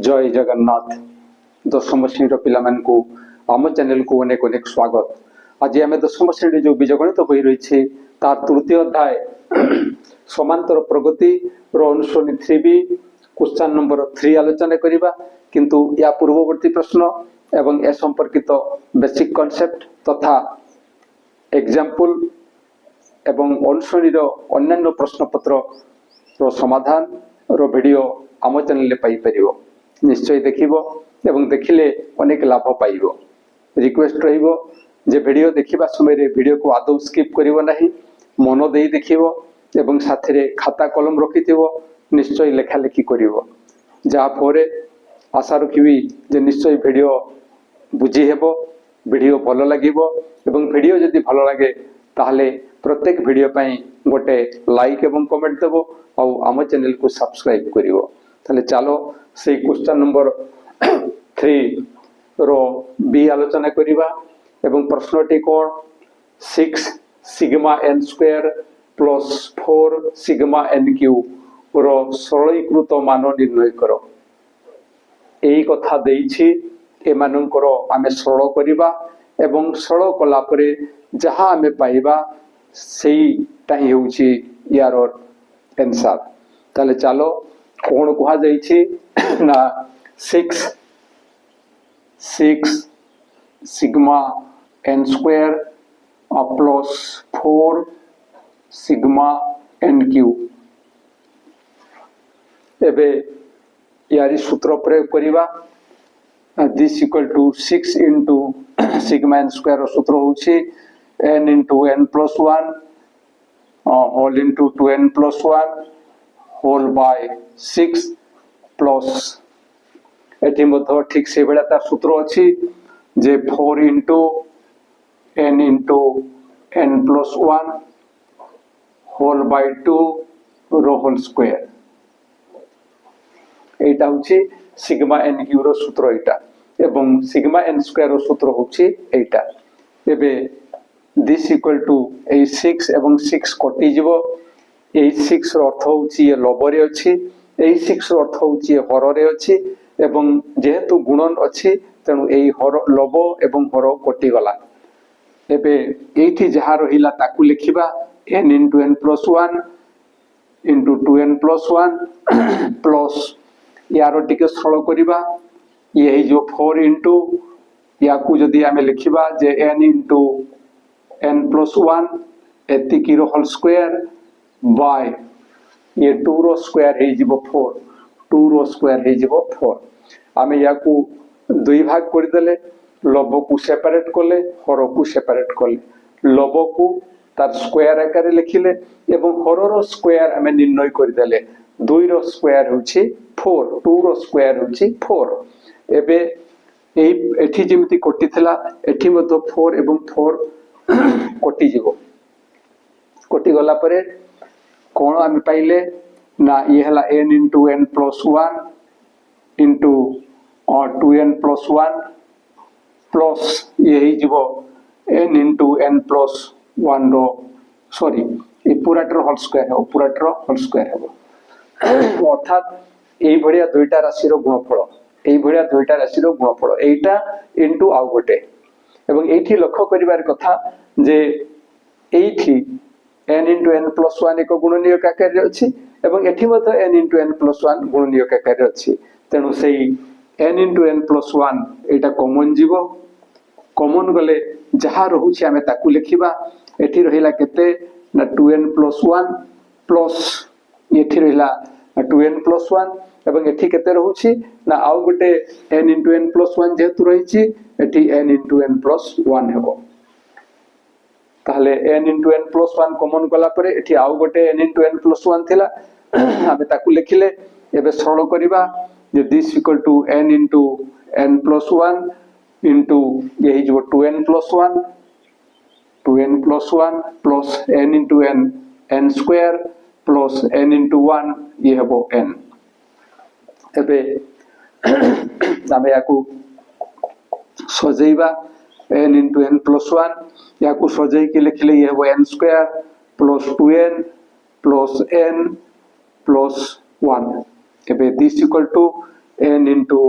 जय जगन्नाथ दशम श्रेणी पिला आम चैनल को अनेक अनेक स्वागत। आज आम दशम श्रेणी जो बीजगणित बही रही तार तृतीय अध्याय समांतर प्रगति अनुश्रेणी 3B क्वेश्चन नंबर 3 आलोचना करवा। किंतु या पूर्ववर्ती प्रश्न एवं ए संपर्कित बेसिक कॉन्सेप्ट तथा एग्जाम्पल एवं अनुश्रेणी अन्य प्रश्नपत्र समाधान वीडियो आम चैनल पाई परिवो। निश्चय देखिबो एवं देखिले अनेक लाभ पाइबो। रिक्वेस्ट रहिबो जे वीडियो देखिबा समय रे वीडियो को आदौ स्किप करिवो नाही, मन देई देखिबो एवं साथी रे खाता कलम रखिथिबो, निश्चय लेखा लेखी करिवो। जा फोरे आशा रखिबी जे निश्चय वीडियो बुझी हेबो, वीडियो भलो लागिबो एवं वीडियो जदि भलो लागे ताहले प्रत्येक वीडियो पई गोटे लाइक एवं कमेंट देबो और आम चैनल को सब्सक्राइब करिवो। ताहले चलो से क्वेश्चन नंबर 3 रो बी आलोचना करिबा। एवं प्रश्नटी कोन 6 sigma n square plus 4 sigma n cube रो सरलीकृत मान निर्णय करो। एई कथा देइछि एमानंकर आमे सरल करिबा एवं सरल कला परे जहा आमे पाइबा सेईटा ही होउछि यार आंसर। ताले चलो कोन कहा जाइछि ना 6 sigma n square plus 4 sigma n cube. एबे यारी सूत्र प्रयोग करिबा। This equal to 6 into sigma n square सूत्र होउछि n into n plus 1 whole into 2n plus 1 whole by 6 plus एठी मध्य ठीक से बेला तार सूत्र अछि जे 4 into n plus 1 whole by 2 रो होल स्क्वायर। एटा होछि सिग्मा n क्यू रो सूत्र एटा एवं सिग्मा n स्क्वायर रो सूत्र होछि एटा। एबे दिस इक्वल टू ए 6 एवं 6 कटि जिवो। ए 6 रो अर्थ होछि ए लबरे अछि, ए 6 रो अर्थ होछि ए हररे अछि एवं जेहेतु गुणन अछि तेनु एई हर लब एवं हर कटि गला। एबे एठी जहा रहिला ताकू लिखिबा n into n plus 1 into 2n plus 1 plus यारो टिके सरल करिबा। यही जो 4 into याकू जदी आमे लिखिबा जे n into n plus 1 एति की रो होल स्क्वायर बाय ये 2 रो स्क्वायर हे जिवो 4, 2 रो स्क्वायर हे जिवो 4। आमे याकू दुई भाग कर देले, लब को सेपरेट करले, हर को सेपरेट करले, लब को तार स्क्वायर आकार लिखिले एवं हर रो स्क्वायर आमे निर्णय कर देले। 2 रो स्क्वायर होछि 4, 2 रो स्क्वायर होछि 4। एबे एठी जेमिति कोटी थिला एठी मतो 4 एवं 4 कोटी जिवो। कोटी गला परे कोन आमे पाइले ना ये हला n into n plus 1 into 2n plus 1 plus यही जीवो n into n plus 1 रो सॉरी ए पूराटर होल स्क्वायर है, पूराटर होल स्क्वायर है। अर्थात एई भड़िया दुईटा राशि रो गुणफल, एई भड़िया दुईटा राशि रो गुणफल एईटा इनटू आउ गोटे। एवं एठी लक्ष्य करिवार कथा जे एठी n into n plus 1 एक गुणनीयक आकार रे अछि एवं एठी मत n into n plus 1 गुणनीयक आकार रे अछि। तेनु सेई n into n plus 1 एटा कॉमन जीवो। कॉमन गले जहा रहुछि आमे ताकू लिखिबा। एठी रहिला केते ना 2n plus 1 प्लस एठी रहिला 2n plus 1 एवं एठी केते रहुछि ना आउ गोटे n into n plus 1 जेतु रहिछि एठी n into n plus 1 हेबो। ताहले n into n plus 1 common गला परे एठी आउ गोटे n into n plus 1 थिला, आमे ताकू लिखिले। एबे सरल करिबा जे this equal to n into n plus 1 into यही जो 2n plus 1 plus n into n square plus n into 1 ये हेबो n। एबे आमे याकू सजेइबा n into n plus 1 याकू सजेइ के लिखले ये हेबो n square plus 2n plus n plus 1। एबे this equal to n into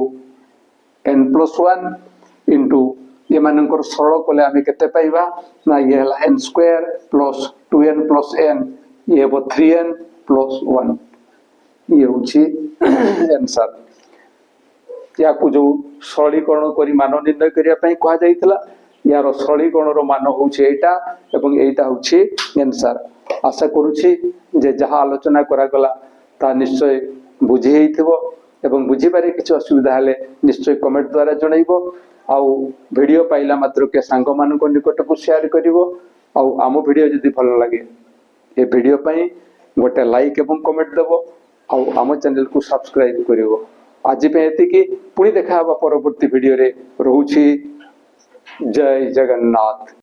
plus 1 into ये मानकर सरल कले आमे केते पाइबा ना ये हला n square plus 2n plus n ये हो 3n plus 1 ये होची आंसर या को जो सरलीकरण करी मान निर्णय करिया पई कहा जाइतला यार सरलीकरण रो मान होची एटा एवं एटा होची आंसर आशा करूची जे जहा आलोचना करा गला ता निश्चय बुझी हेइथिबो एवं बुझी पारे किछ असुविधा हले निश्चय कमेंट द्वारा जणाइबो आउ वीडियो पाइला मात्र के सांग मान को निकट को शेयर करिवो आउ आम वीडियो जदी भल लागे ए वीडियो पई गोटे लाइक एवं कमेंट देबो आउ आम चैनल को सब्सक्राइब करिवो आज पे एति की पुणी देखा परवर्ती वीडियो रे रहूची जय जगन्नाथ।